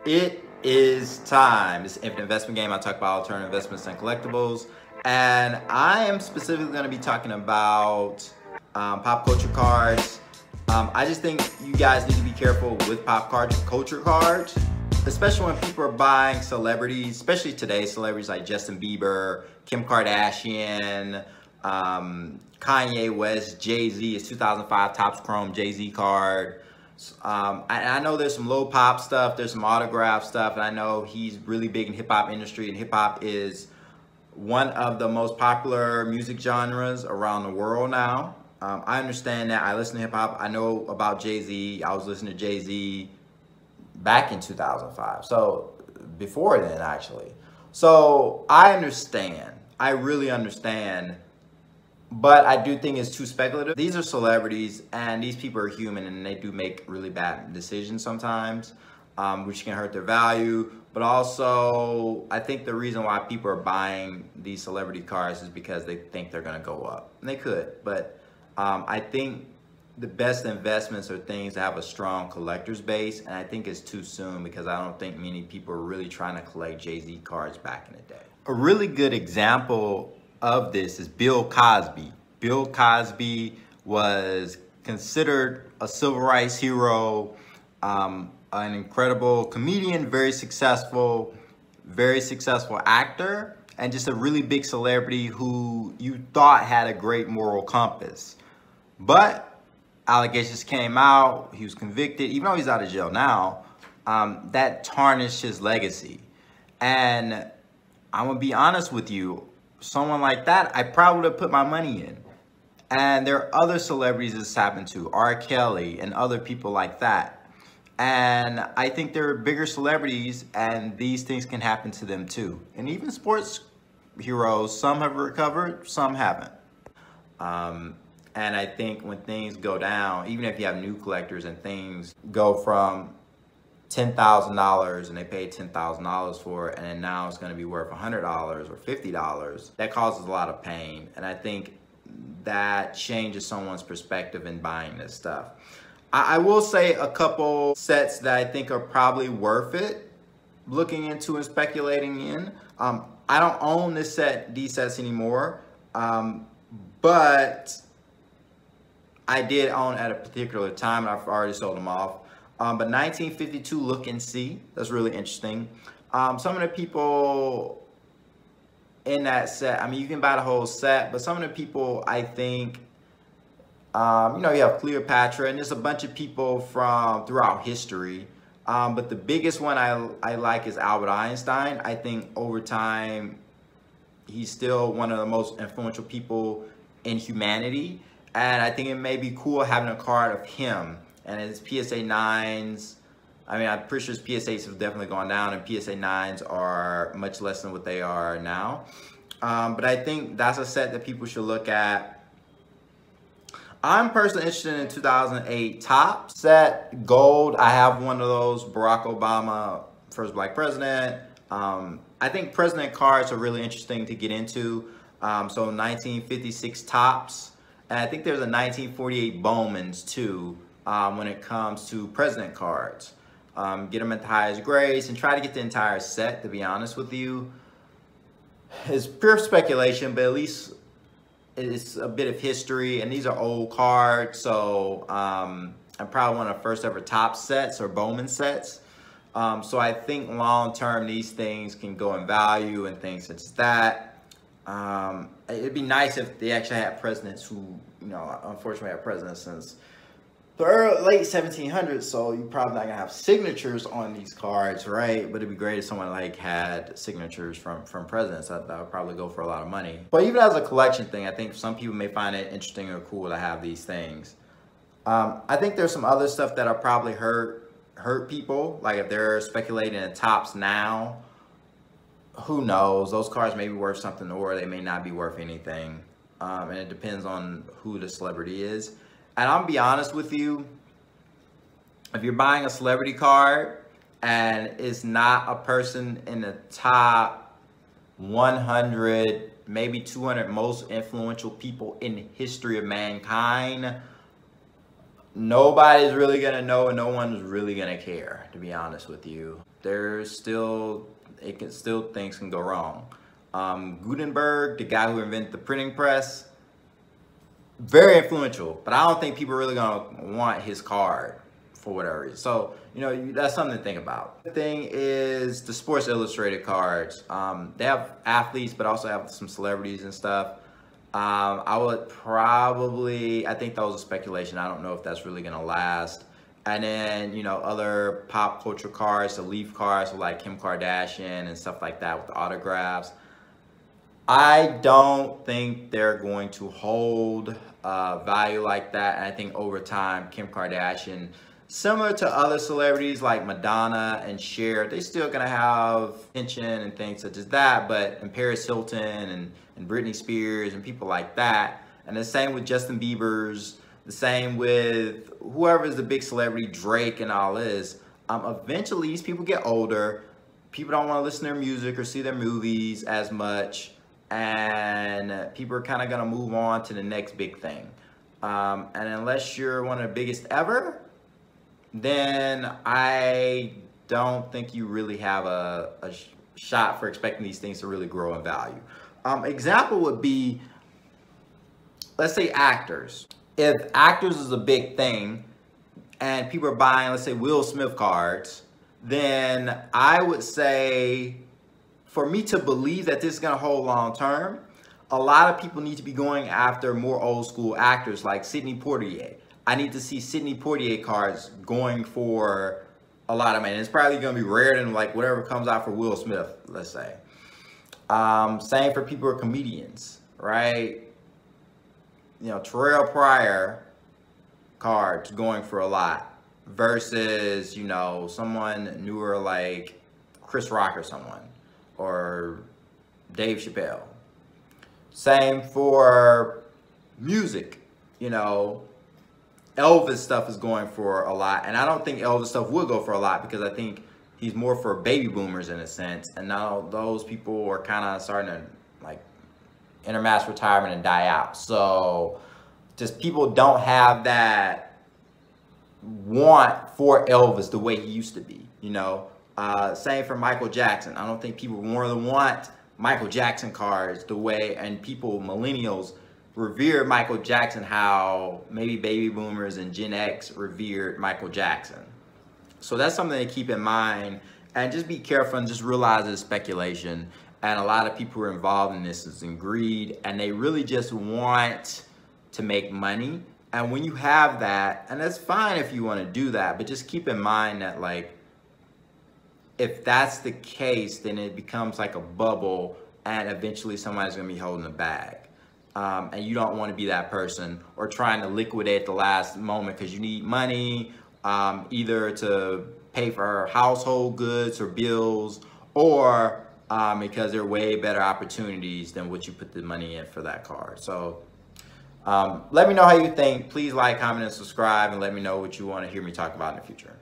It is time. It's Infinite Investment Game. I talk about alternative investments and collectibles. And I am specifically going to be talking about pop culture cards. I just think you guys need to be careful with pop culture cards, especially when people are buying celebrities, especially today, celebrities like Justin Bieber, Kim Kardashian, Kanye West, Jay-Z. It's 2005 Topps Chrome Jay-Z card. I know there's some low pop stuff, there's some autograph stuff, and I know he's really big in hip hop industry, and hip hop is one of the most popular music genres around the world now. I understand that. I listen to hip hop. I know about Jay-Z. I was listening to Jay-Z back in 2005. So before then, actually. So I understand. I really understand. But I do think it's too speculative. These are celebrities, and these people are human, and they do make really bad decisions sometimes, which can hurt their value. But also, I think the reason why people are buying these celebrity cards is because they think they're going to go up. And they could, but I think the best investments are things that have a strong collector's base, and I think it's too soon because I don't think many people are really trying to collect Jay-Z cards back in the day. A really good example of this is Bill Cosby. Bill Cosby was considered a civil rights hero, an incredible comedian, very successful actor, and just a really big celebrity who you thought had a great moral compass. But allegations came out, he was convicted, even though he's out of jail now, that tarnished his legacy. And I'm gonna be honest with you, someone like that, I probably would have put my money in. And there are other celebrities this happened to, R. Kelly and other people like that. And I think there are bigger celebrities, and these things can happen to them too. And even sports heroes, some have recovered, some haven't. And I think when things go down, even if you have new collectors and things go from $10,000 and they paid $10,000 for it, and then now it's going to be worth $100 or $50, that causes a lot of pain. And I think that changes someone's perspective in buying this stuff. I will say a couple sets that I think are probably worth it looking into and speculating in. I don't own these sets anymore, but I did own at a particular time, and I've already sold them off. But 1952 Look and See, that's really interesting. Some of the people in that set, I mean, you can buy the whole set, but some of the people, I think, you know, you have Cleopatra, and there's a bunch of people from throughout history. But the biggest one I like is Albert Einstein. I think over time, he's still one of the most influential people in humanity. And I think it may be cool having a card of him. And his PSA 9s, I mean, I'm pretty sure his PSAs have definitely gone down, and PSA 9s are much less than what they are now. But I think that's a set that people should look at. I'm personally interested in 2008 Topps set, gold. I have one of those, Barack Obama, first black president. I think president cards are really interesting to get into. So 1956 Topps, and I think there's a 1948 Bowman's too. When it comes to president cards. Get them at the highest grades and try to get the entire set, to be honest with you. It's pure speculation, but at least it's a bit of history, and these are old cards, so I'm probably one of the first ever Topps sets or Bowman sets. So I think long term these things can go in value and things such as that. It'd be nice if they actually had presidents who, you know, unfortunately had presidents since the late 1700s, so you're probably not gonna have signatures on these cards, right? But it'd be great if someone like had signatures from presidents. That would probably go for a lot of money. But even as a collection thing, I think some people may find it interesting or cool to have these things. I think there's some other stuff that'll probably hurt people. Like if they're speculating in Topps now, who knows? Those cards may be worth something, or they may not be worth anything. And it depends on who the celebrity is. And I'll be honest with you, if you're buying a celebrity card and it's not a person in the top 100, maybe 200 most influential people in the history of mankind, nobody's really gonna know and no one's really gonna care, to be honest with you. things can go wrong. Gutenberg, the guy who invented the printing press, very influential, but I don't think people are really gonna want his card for whatever reason. So, you know, that's something to think about. The thing is the Sports Illustrated cards. They have athletes, but also have some celebrities and stuff. I think that was a speculation. I don't know if that's really gonna last. And then, you know, other pop culture cards, the Leaf cards with like Kim Kardashian and stuff like that with the autographs. I don't think they're going to hold value like that. And I think over time, Kim Kardashian, similar to other celebrities like Madonna and Cher, they're still gonna have attention and things such as that. But and Paris Hilton and Britney Spears and people like that. And the same with Justin Bieber's, the same with whoever is the big celebrity, Drake and all this. Eventually, these people get older. People don't want to listen to their music or see their movies as much. And people are kind of going to move on to the next big thing. And unless you're one of the biggest ever, then I don't think you really have a shot for expecting these things to really grow in value. Example would be, let's say actors. If actors is a big thing and people are buying, let's say Will Smith cards, then I would say, for me to believe that this is going to hold long term, a lot of people need to be going after more old school actors like Sidney Poitier. I need to see Sidney Poitier cards going for a lot of money. It's probably going to be rare than like whatever comes out for Will Smith, let's say. Same for people who are comedians, right? You know, Terrell Pryor cards going for a lot versus, you know, someone newer like Chris Rock or someone, or Dave Chappelle. Same for music, you know, Elvis stuff is going for a lot. And I don't think Elvis stuff will go for a lot because I think he's more for baby boomers in a sense. And now those people are kind of starting to like enter mass retirement and die out. So just people don't have that want for Elvis the way he used to be, you know. Same for Michael Jackson. I don't think people more than want Michael Jackson cards the way, and people, millennials, revere Michael Jackson how maybe baby boomers and Gen X revered Michael Jackson. So that's something to keep in mind, and just be careful and just realize it's speculation. And a lot of people who are involved in this is in greed, and they really just want to make money. And when you have that, and that's fine if you want to do that, but just keep in mind that, like, if that's the case, then it becomes like a bubble, and eventually somebody's going to be holding the bag. And you don't want to be that person, or trying to liquidate the last moment because you need money, either to pay for household goods or bills, or because there are way better opportunities than what you put the money in for that card. So let me know how you think. Please like, comment, and subscribe, and let me know what you want to hear me talk about in the future.